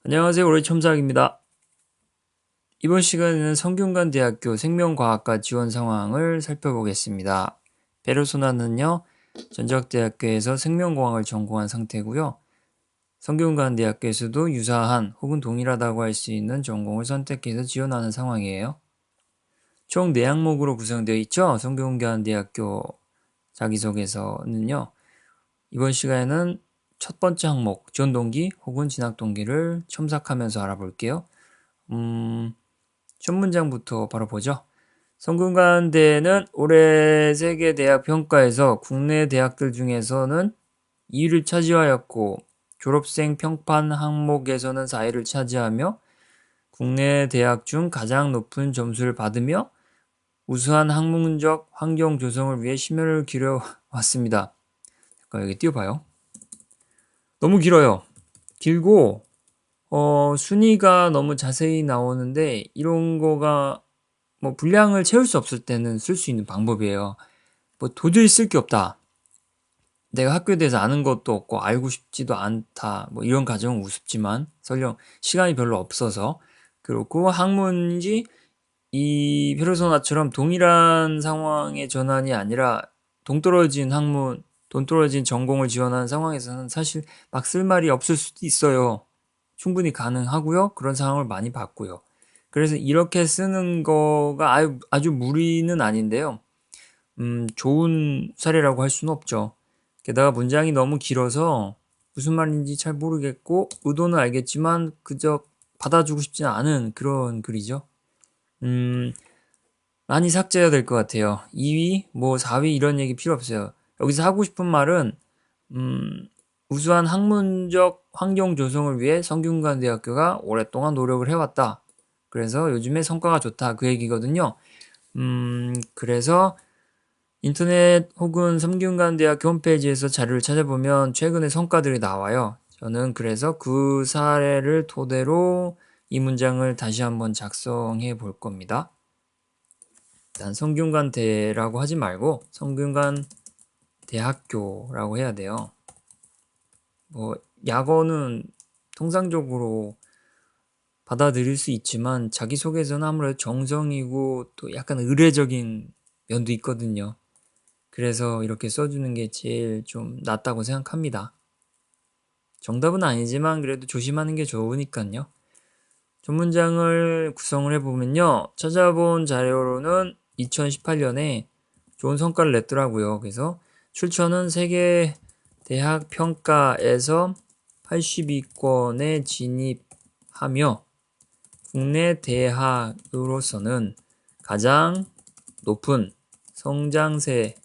안녕하세요. 올해 첨삭입니다. 이번 시간에는 성균관대학교 생명과학과 지원 상황을 살펴보겠습니다. 페르소나는요, 전적대학교에서 생명공학을 전공한 상태고요. 성균관대학교에서도 유사한 혹은 동일하다고 할 수 있는 전공을 선택해서 지원하는 상황이에요. 총 4항목으로 구성되어 있죠. 성균관대학교 자기소개서는요. 이번 시간에는 첫 번째 항목, 지원 동기 혹은 진학 동기를 첨삭하면서 알아볼게요. 첫 문장부터 바로 보죠. 성균관대는 올해 세계대학 평가에서 국내 대학들 중에서는 2위를 차지하였고 졸업생 평판 항목에서는 4위를 차지하며 국내 대학 중 가장 높은 점수를 받으며 우수한 학문적 환경 조성을 위해 심혈을 기울여왔습니다. 잠깐 여기 띄워봐요. 너무 길어요. 길고 순위가 너무 자세히 나오는데 이런 거가 뭐 분량을 채울 수 없을 때는 쓸 수 있는 방법이에요. 뭐 도저히 쓸 게 없다. 내가 학교에 대해서 아는 것도 없고 알고 싶지도 않다. 뭐 이런 가정은 우습지만 설령 시간이 별로 없어서 그렇고 학문인지 이 페르소나처럼 동일한 상황의 전환이 아니라 동떨어진 학문, 동떨어진 전공을 지원하는 상황에서는 사실 막 쓸 말이 없을 수도 있어요. 충분히 가능하고요. 그런 상황을 많이 봤고요. 그래서 이렇게 쓰는 거가 아주 무리는 아닌데요. 좋은 사례라고 할 수는 없죠. 게다가 문장이 너무 길어서 무슨 말인지 잘 모르겠고 의도는 알겠지만 그저 받아주고 싶지 않은 그런 글이죠. 많이 삭제해야 될 것 같아요. 2위, 뭐 4위 이런 얘기 필요 없어요. 여기서 하고 싶은 말은 우수한 학문적 환경 조성을 위해 성균관대학교가 오랫동안 노력을 해왔다. 그래서 요즘에 성과가 좋다. 그 얘기거든요. 그래서 인터넷 혹은 성균관대학교 홈페이지에서 자료를 찾아보면 최근의 성과들이 나와요. 저는 그래서 그 사례를 토대로 이 문장을 다시 한번 작성해 볼 겁니다. 일단 성균관대라고 하지 말고 성균관대학교라고 해야 돼요. 뭐 약어는 통상적으로 받아들일 수 있지만 자기소개서는 아무래도 정성이고 또 약간 의례적인 면도 있거든요. 그래서 이렇게 써주는 게 제일 좀 낫다고 생각합니다. 정답은 아니지만 그래도 조심하는 게 좋으니까요. 전문장을 구성을 해보면요. 찾아본 자료로는 2018년에 좋은 성과를 냈더라고요. 그래서 출처는 세계 대학 평가에서 82권에 진입하며 국내 대학으로서는 가장 높은 성장세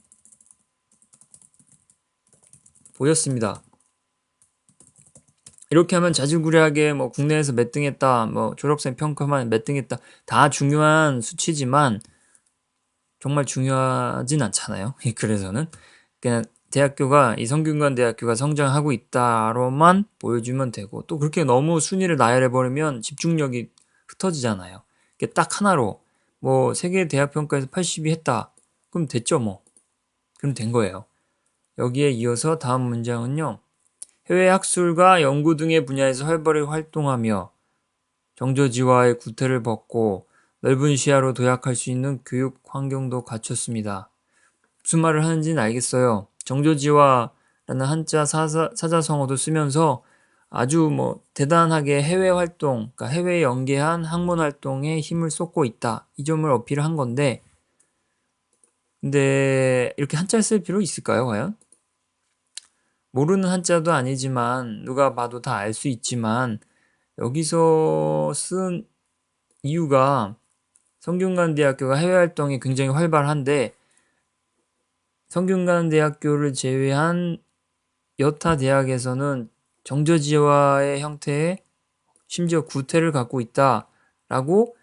보였습니다. 이렇게 하면 자질구레하게 뭐 국내에서 몇 등 했다, 뭐 졸업생 평가만 몇 등 했다, 다 중요한 수치지만 정말 중요하진 않잖아요. 그래서는 그냥 대학교가 이 성균관 대학교가 성장하고 있다로만 보여주면 되고 또 그렇게 너무 순위를 나열해버리면 집중력이 흩어지잖아요. 딱 하나로 뭐 세계 대학 평가에서 80이 했다. 그럼 됐죠 뭐. 그럼 된 거예요. 여기에 이어서 다음 문장은요. 해외 학술과 연구 등의 분야에서 활발히 활동하며 정조지와의 구태를 벗고 넓은 시야로 도약할 수 있는 교육 환경도 갖췄습니다. 무슨 말을 하는지는 알겠어요. 정조지화라는 한자 사자성어도 쓰면서 아주 뭐 대단하게 해외 활동, 그러니까 해외에 연계한 학문 활동에 힘을 쏟고 있다. 이 점을 어필한 건데, 근데 이렇게 한자를 쓸 필요 있을까요, 과연? 모르는 한자도 아니지만 누가 봐도 다 알 수 있지만 여기서 쓴 이유가 성균관대학교가 해외 활동이 굉장히 활발한데 성균관대학교를 제외한 여타 대학에서는 정저지화의 형태의 심지어 구태를 갖고 있다라고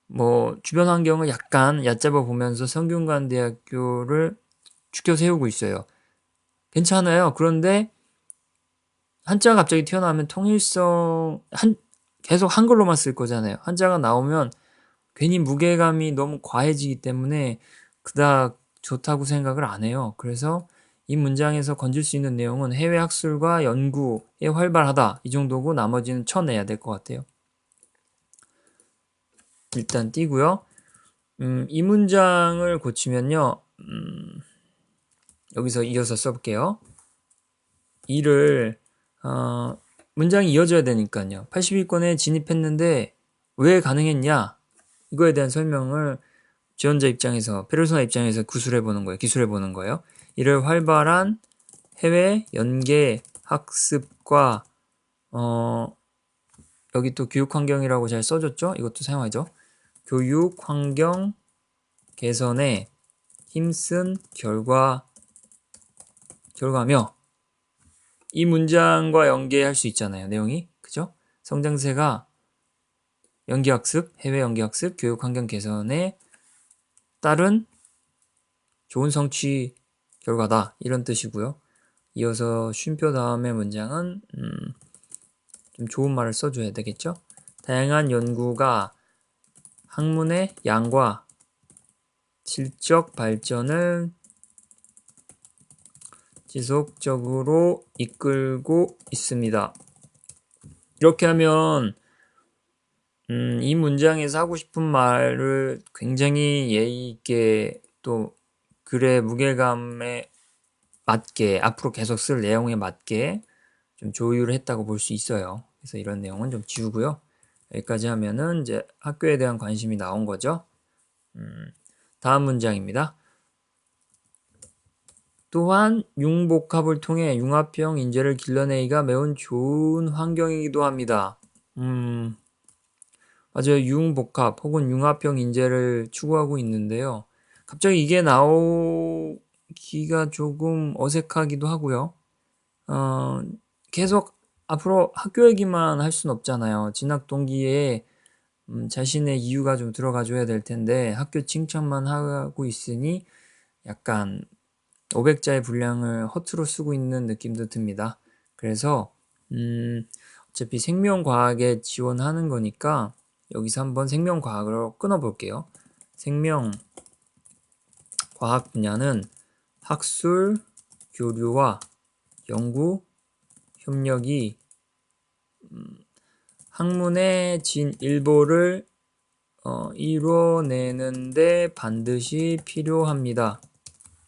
뭐 주변 환경을 약간 얕잡아 보면서 성균관대학교를 추켜 세우고 있어요. 괜찮아요. 그런데 한자가 갑자기 튀어나오면 계속 한글로만 쓸 거잖아요. 한자가 나오면 괜히 무게감이 너무 과해지기 때문에 그닥 좋다고 생각을 안 해요. 그래서 이 문장에서 건질 수 있는 내용은 해외 학술과 연구에 활발하다. 이 정도고 나머지는 쳐내야 될 것 같아요. 일단 띄고요. 이 문장을 고치면요. 여기서 이어서 써볼게요. 이를 문장이 이어져야 되니까요. 80위권에 진입했는데 왜 가능했냐? 이거에 대한 설명을 지원자 입장에서, 페르소나 입장에서 기술해보는 거예요. 이를 활발한 해외 연계 학습과 여기 또 교육환경이라고 잘 써줬죠? 이것도 사용하죠. 교육환경 개선에 힘쓴 결과며 이 문장과 연계할 수 있잖아요. 내용이. 그죠? 성장세가 연계학습, 해외 연계학습, 교육환경 개선에 따른 좋은 성취 결과다. 이런 뜻이고요. 이어서 쉼표 다음의 문장은 좀 좋은 말을 써줘야 되겠죠? 다양한 연구가 학문의 양과 질적 발전을 지속적으로 이끌고 있습니다. 이렇게 하면 이 문장에서 하고 싶은 말을 굉장히 예의 있게 또 글의 무게감에 맞게 앞으로 계속 쓸 내용에 맞게 좀 조율을 했다고 볼 수 있어요. 그래서 이런 내용은 좀 지우고요. 여기까지 하면은 이제 학교에 대한 관심이 나온 거죠. 다음 문장입니다. 또한 융복합을 통해 융합형 인재를 길러내기가 매우 좋은 환경이기도 합니다. 맞아요. 융복합 혹은 융합형 인재를 추구하고 있는데요. 갑자기 이게 나오기가 조금 어색하기도 하고요. 계속 앞으로 학교 얘기만 할 순 없잖아요. 진학 동기에 자신의 이유가 좀 들어가줘야 될 텐데 학교 칭찬만 하고 있으니 약간 500자의 분량을 허투루 쓰고 있는 느낌도 듭니다. 그래서 어차피 생명과학에 지원하는 거니까 여기서 한번 생명과학으로 끊어볼게요. 생명과학 분야는 학술, 교류와 연구, 협력이 학문의 진일보를 이뤄내는데 반드시 필요합니다.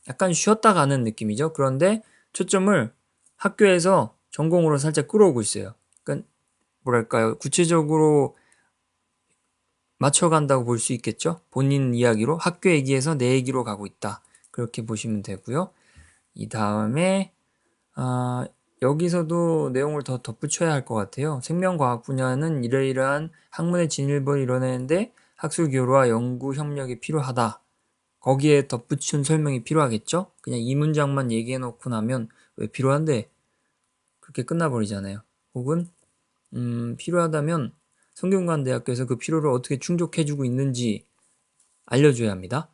약간 쉬었다 가는 느낌이죠. 그런데 초점을 학교에서 전공으로 살짝 끌어오고 있어요. 그러니까 뭐랄까요? 구체적으로 맞춰간다고 볼 수 있겠죠. 본인 이야기로 학교 얘기에서 내 얘기로 가고 있다. 그렇게 보시면 되고요. 이 다음에 여기서도 내용을 더 덧붙여야 할 것 같아요. 생명과학 분야는 이러이러한 학문의 진일보를 이뤄내는데 학술 교류와 연구 협력이 필요하다. 거기에 덧붙인 설명이 필요하겠죠? 그냥 이 문장만 얘기해 놓고 나면 왜 필요한데 그렇게 끝나버리잖아요. 혹은 필요하다면 성균관대학교에서 그 필요를 어떻게 충족해주고 있는지 알려줘야 합니다.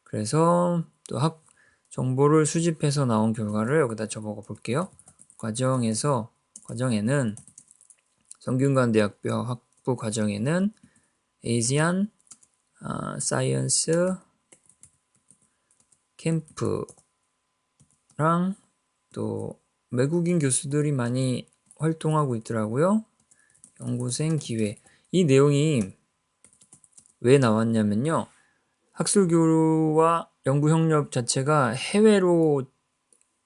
그래서 또 정보를 수집해서 나온 결과를 여기다 적어 볼게요. 과정에는 성균관대학교 학부 과정에는 에이시안 사이언스 캠프랑 또 외국인 교수들이 많이 활동하고 있더라고요. 연구생 기회. 이 내용이 왜 나왔냐면요. 학술교류와 연구협력 자체가 해외로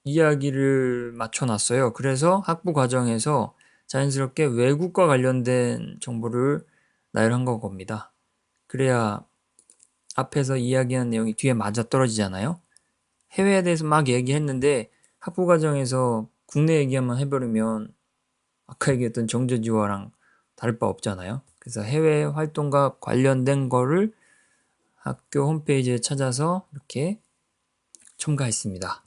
이야기를 맞춰놨어요. 그래서 학부 과정에서 자연스럽게 외국과 관련된 정보를 나열한 겁니다. 그래야 앞에서 이야기한 내용이 뒤에 맞아떨어지잖아요. 해외에 대해서 막 얘기했는데 학부 과정에서 국내 얘기만 해버리면 아까 얘기했던 정조지화랑 다를 바 없잖아요. 그래서 해외 활동과 관련된 거를 학교 홈페이지에 찾아서 이렇게 첨가했습니다.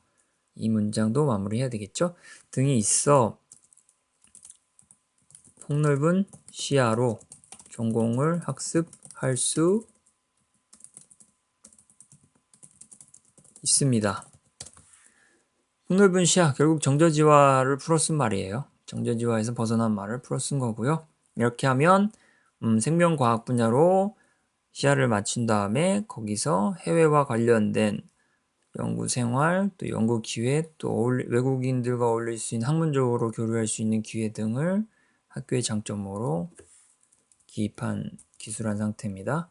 이 문장도 마무리해야 되겠죠? 등이 있어 폭넓은 시야로 전공을 학습할 수 있습니다. 폭넓은 시야, 결국 정조지화를 풀어 쓴 말이에요. 정조지화에서 벗어난 말을 풀어 쓴 거고요. 이렇게 하면 생명과학 분야로 시야를 맞춘 다음에 거기서 해외와 관련된 연구생활, 또 연구기회, 또 외국인들과 어울릴 수 있는 학문적으로 교류할 수 있는 기회 등을 학교의 장점으로 기입한 기술한 상태입니다.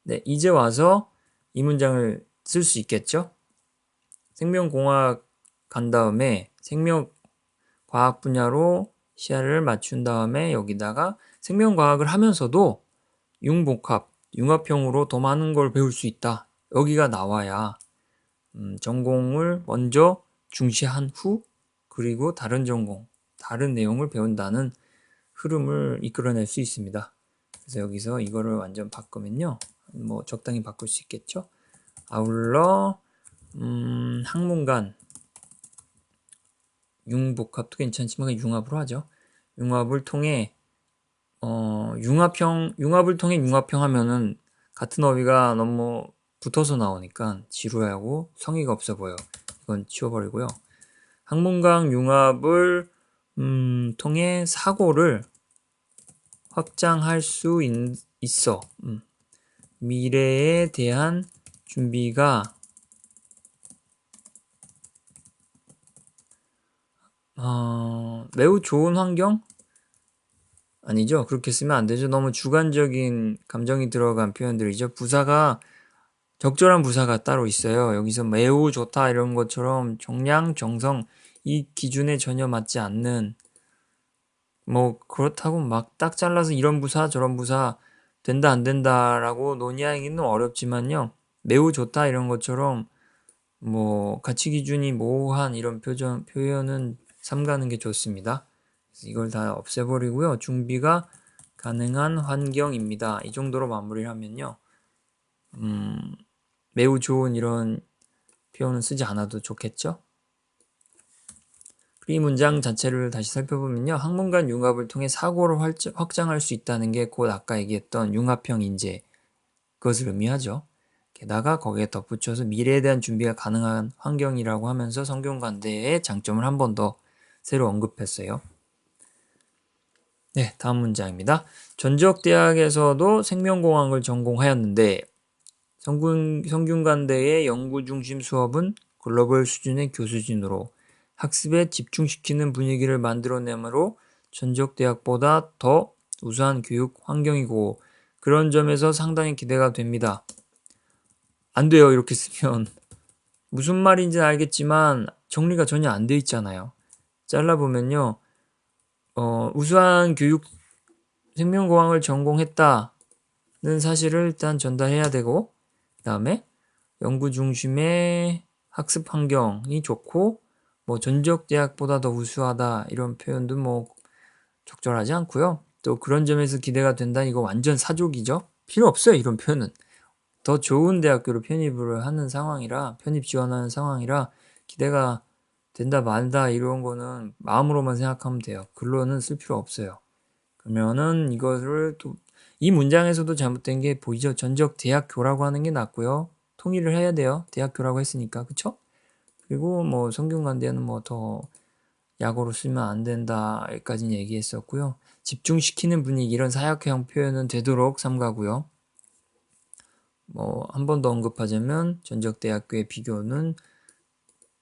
네, 이제 와서 이 문장을 쓸 수 있겠죠? 생명공학 간 다음에 생명과학 분야로 시야를 맞춘 다음에 여기다가 생명과학을 하면서도 융복합, 융합형으로 더 많은 걸 배울 수 있다. 여기가 나와야 전공을 먼저 중시한 후 그리고 다른 전공, 다른 내용을 배운다는 흐름을 이끌어낼 수 있습니다. 그래서 여기서 이거를 완전 바꾸면요. 뭐 적당히 바꿀 수 있겠죠. 아울러 학문간 융복합도 괜찮지만 융합으로 하죠. 융합을 통해 융합을 통해 융합형 하면은 같은 어휘가 너무 붙어서 나오니까 지루하고 성의가 없어 보여. 이건 치워버리고요. 학문강 융합을 통해 사고를 확장할 수 있어. 미래에 대한 준비가 매우 좋은 환경? 아니죠. 그렇게 쓰면 안 되죠. 너무 주관적인 감정이 들어간 표현들이죠. 부사가 적절한 부사가 따로 있어요. 여기서 매우 좋다 이런 것처럼 정량, 정성 이 기준에 전혀 맞지 않는 뭐 그렇다고 막 딱 잘라서 이런 부사 저런 부사 된다 안 된다라고 논의하기는 어렵지만요. 매우 좋다 이런 것처럼 뭐 가치 기준이 모호한 이런 표현은 삼가는 게 좋습니다. 이걸 다 없애버리고요. 준비가 가능한 환경입니다. 이 정도로 마무리를 하면요. 매우 좋은 이런 표현은 쓰지 않아도 좋겠죠? 이 문장 자체를 다시 살펴보면요. 학문간 융합을 통해 사고를 확장할 수 있다는 게 곧 아까 얘기했던 융합형 인재 그것을 의미하죠. 게다가 거기에 덧붙여서 미래에 대한 준비가 가능한 환경이라고 하면서 성균관대의 장점을 한 번 더 새로 언급했어요. 네, 다음 문장입니다. 전적대학에서도 생명공학을 전공하였는데 성균관대의 연구중심 수업은 글로벌 수준의 교수진으로 학습에 집중시키는 분위기를 만들어내므로 전적대학보다 더 우수한 교육 환경이고 그런 점에서 상당히 기대가 됩니다. 안 돼요, 이렇게 쓰면. 무슨 말인지는 알겠지만 정리가 전혀 안 돼 있잖아요. 잘라보면요. 우수한 교육 생명공학을 전공했다는 사실을 일단 전달해야 되고 그 다음에 연구 중심의 학습 환경이 좋고 뭐 전적 대학보다 더 우수하다 이런 표현도 뭐 적절하지 않고요. 또 그런 점에서 기대가 된다 이거 완전 사족이죠. 필요 없어요 이런 표현은. 더 좋은 대학교로 편입을 하는 상황이라 편입 지원하는 상황이라 기대가 된다 말다 이런 거는 마음으로만 생각하면 돼요. 글로는 쓸 필요 없어요. 그러면은 이거를 또 이 문장에서도 잘못된 게 보이죠. 전적 대학교라고 하는 게 낫고요. 통일을 해야 돼요. 대학교라고 했으니까 그쵸? 그리고 뭐 성균관대는 뭐 더 약어로 쓰면 안 된다 여기까지는 얘기했었고요. 집중시키는 분위기 이런 사역형 표현은 되도록 삼가고요. 뭐 한 번 더 언급하자면 전적대학교의 비교는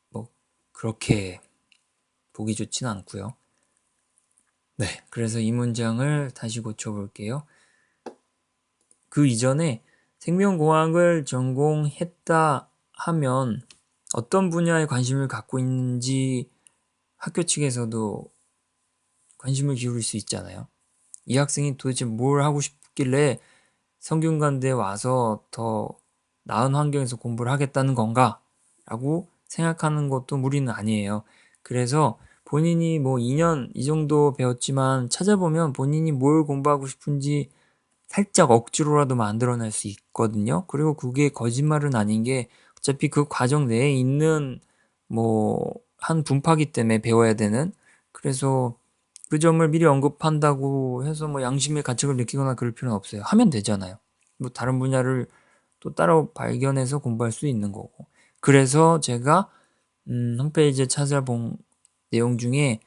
뭐 그렇게 보기 좋지는 않고요. 네, 그래서 이 문장을 다시 고쳐볼게요. 그 이전에 생명공학을 전공했다 하면 어떤 분야에 관심을 갖고 있는지 학교 측에서도 관심을 기울일 수 있잖아요. 이 학생이 도대체 뭘 하고 싶길래 성균관대에 와서 더 나은 환경에서 공부를 하겠다는 건가? 라고 생각하는 것도 무리는 아니에요. 그래서 본인이 뭐 2년 이 정도 배웠지만 찾아보면 본인이 뭘 공부하고 싶은지 살짝 억지로라도 만들어낼 수 있거든요. 그리고 그게 거짓말은 아닌 게 어차피 그 과정 내에 있는 뭐 한 분파기 때문에 배워야 되는 그래서 그 점을 미리 언급한다고 해서 뭐 양심의 가책을 느끼거나 그럴 필요는 없어요. 하면 되잖아요. 뭐 다른 분야를 또 따로 발견해서 공부할 수 있는 거고. 그래서 제가 홈페이지에 찾아본 내용 중에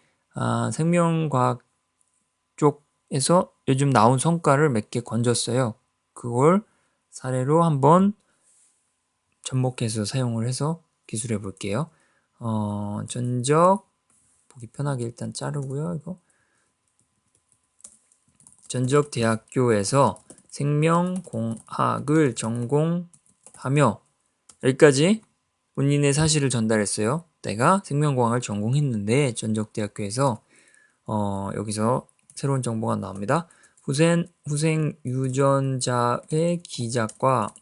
생명과학 쪽에서 요즘 나온 성과를 몇 개 건졌어요. 그걸 사례로 한번 접목해서 사용을 해서 기술해 볼게요. 전적 보기 편하게 일단 자르고요. 이거 전적대학교에서 생명공학을 전공하며 여기까지 본인의 사실을 전달했어요. 내가 생명공학을 전공했는데 전적대학교에서 여기서 새로운 정보가 나옵니다. 후생 유전자의 기작과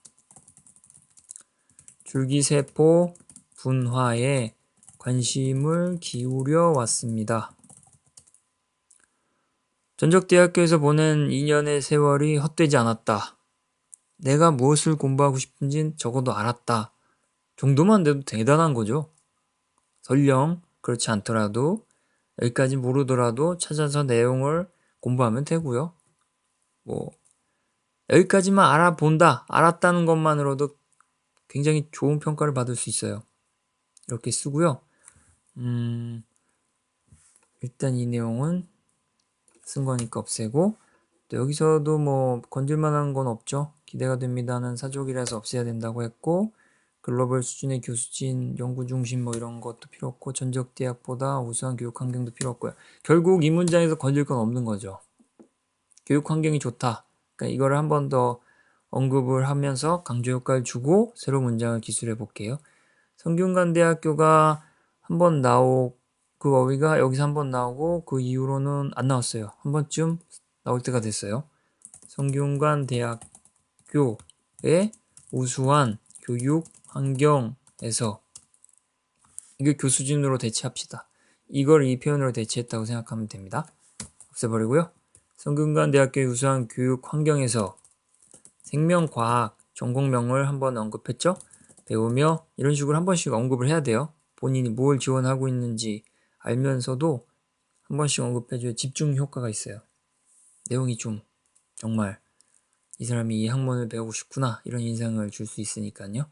줄기세포 분화에 관심을 기울여 왔습니다. 전적대학교에서 보낸 2년의 세월이 헛되지 않았다. 내가 무엇을 공부하고 싶은진 적어도 알았다. 정도만 돼도 대단한 거죠. 설령 그렇지 않더라도 여기까지 모르더라도 찾아서 내용을 공부하면 되고요. 여기까지만 알아본다. 알았다는 것만으로도 굉장히 좋은 평가를 받을 수 있어요. 이렇게 쓰고요. 일단 이 내용은 쓴 거니까 없애고 또 여기서도 건질만한 건 없죠. 기대가 됩니다는 사족이라서 없애야 된다고 했고 글로벌 수준의 교수진, 연구 중심 이런 것도 필요 없고 전적대학보다 우수한 교육 환경도 필요 없고요. 결국 이 문장에서 건질 건 없는 거죠. 교육 환경이 좋다. 그러니까 이거를 한 번 더 언급을 하면서 강조 효과를 주고 새로 문장을 기술해 볼게요. 성균관대학교가 한번 그 어휘가 여기서 한번 나오고 그 이후로는 안 나왔어요. 한 번쯤 나올 때가 됐어요. 성균관대학교의 우수한 교육 환경에서 이걸 교수진으로 대체합시다. 이걸 이 표현으로 대체했다고 생각하면 됩니다. 없애버리고요. 성균관대학교의 우수한 교육 환경에서 생명과학 전공명을 한번 언급했죠. 배우며 이런 식으로 한 번씩 언급을 해야 돼요. 본인이 뭘 지원하고 있는지 알면서도 한 번씩 언급해줘야 집중 효과가 있어요. 내용이 좀 정말 이 사람이 이 학문을 배우고 싶구나 이런 인상을 줄 수 있으니까요.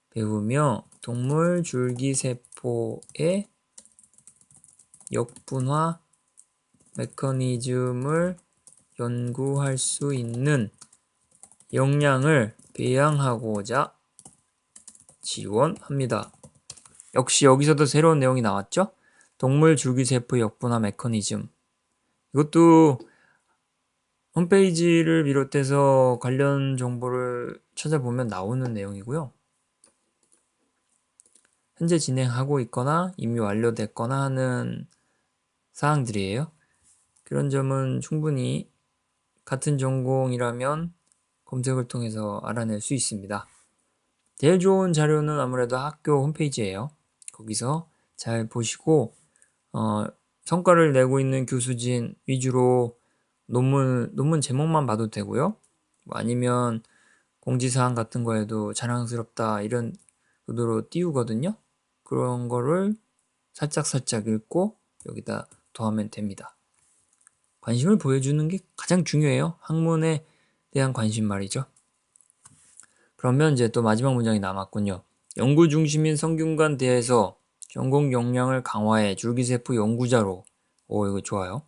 배우며 동물 줄기세포의 역분화 메커니즘을 연구할 수 있는 역량을 배양하고자 지원합니다. 역시 여기서도 새로운 내용이 나왔죠? 동물 줄기세포 역분화 메커니즘. 이것도 홈페이지를 비롯해서 관련 정보를 찾아보면 나오는 내용이고요. 현재 진행하고 있거나 이미 완료됐거나 하는 사항들이에요. 그런 점은 충분히 같은 전공이라면 검색을 통해서 알아낼 수 있습니다. 제일 좋은 자료는 아무래도 학교 홈페이지예요. 거기서 잘 보시고 성과를 내고 있는 교수진 위주로 논문 제목만 봐도 되고요. 아니면 공지사항 같은 거에도 자랑스럽다 이런 의도로 띄우거든요. 그런 거를 살짝 읽고 여기다 더하면 됩니다. 관심을 보여주는 게 가장 중요해요. 학문에 대한 관심 말이죠. 그러면 이제 또 마지막 문장이 남았군요. 연구 중심인 성균관대에서 전공 역량을 강화해 줄기세포 연구자로 이거 좋아요.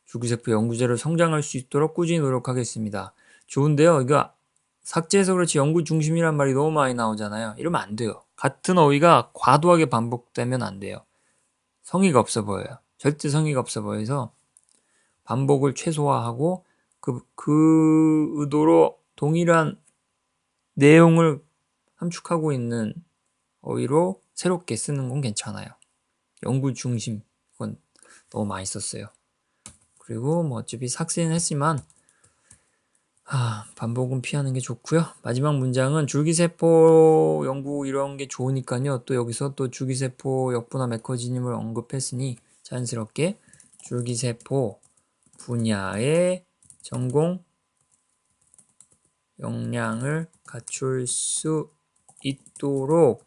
줄기세포 연구자로 성장할 수 있도록 꾸준히 노력하겠습니다. 좋은데요. 이거 삭제해서 그렇지 연구 중심이란 말이 너무 많이 나오잖아요. 이러면 안 돼요. 같은 어휘가 과도하게 반복되면 안 돼요. 성의가 없어 보여요. 절대 성의가 없어 보여서 반복을 최소화하고 그 의도로 동일한 내용을 함축하고 있는 어휘로 새롭게 쓰는 건 괜찮아요. 연구 중심 그건 너무 많이 썼어요. 그리고 어차피 삭제는 했지만 반복은 피하는 게 좋고요. 마지막 문장은 줄기세포 연구 이런 게 좋으니까요. 또 여기서 또 줄기세포 역분화 메커니즘을 언급했으니 자연스럽게 줄기세포 분야의 전공 역량을 갖출 수 있도록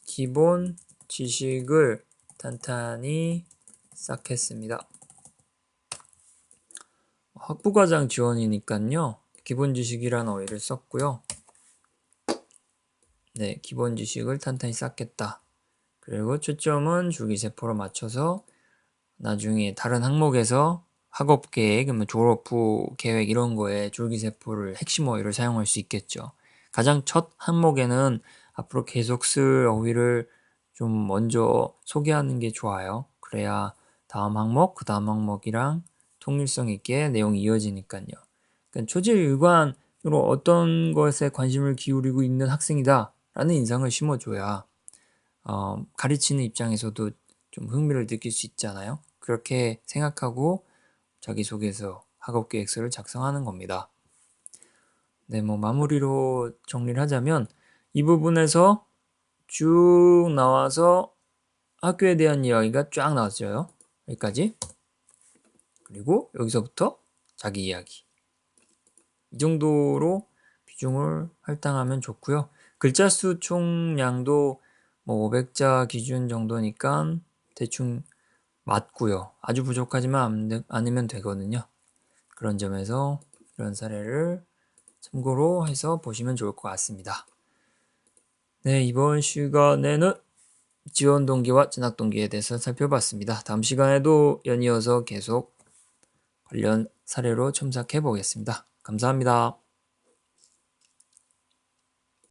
기본 지식을 탄탄히 쌓겠습니다. 학부과장 지원이니까요. 기본 지식이라는 어휘를 썼고요. 네, 기본 지식을 탄탄히 쌓겠다. 그리고 초점은 줄기세포로 맞춰서 나중에 다른 항목에서 학업 계획, 졸업 후 계획 이런 거에 줄기세포를 핵심 어휘를 사용할 수 있겠죠. 가장 첫 항목에는 앞으로 계속 쓸 어휘를 좀 먼저 소개하는 게 좋아요. 그래야 다음 항목, 그 다음 항목이랑 통일성 있게 내용이 이어지니까요. 그러니까 초지일관으로 어떤 것에 관심을 기울이고 있는 학생이다 라는 인상을 심어줘야 가르치는 입장에서도 좀 흥미를 느낄 수 있잖아요. 그렇게 생각하고 자기소개서, 학업계획서를 작성하는 겁니다. 네, 마무리로 정리를 하자면 이 부분에서 쭉 나와서 학교에 대한 이야기가 쫙 나왔어요. 여기까지. 그리고 여기서부터 자기 이야기. 이 정도로 비중을 할당하면 좋고요. 글자 수 총량도 500자 기준 정도니까 대충 맞고요. 아주 부족하지만 않으면 되거든요. 그런 점에서 이런 사례를 참고로 해서 보시면 좋을 것 같습니다. 네, 이번 시간에는 지원 동기와 진학 동기에 대해서 살펴봤습니다. 다음 시간에도 연이어서 계속 관련 사례로 첨삭해 보겠습니다. 감사합니다.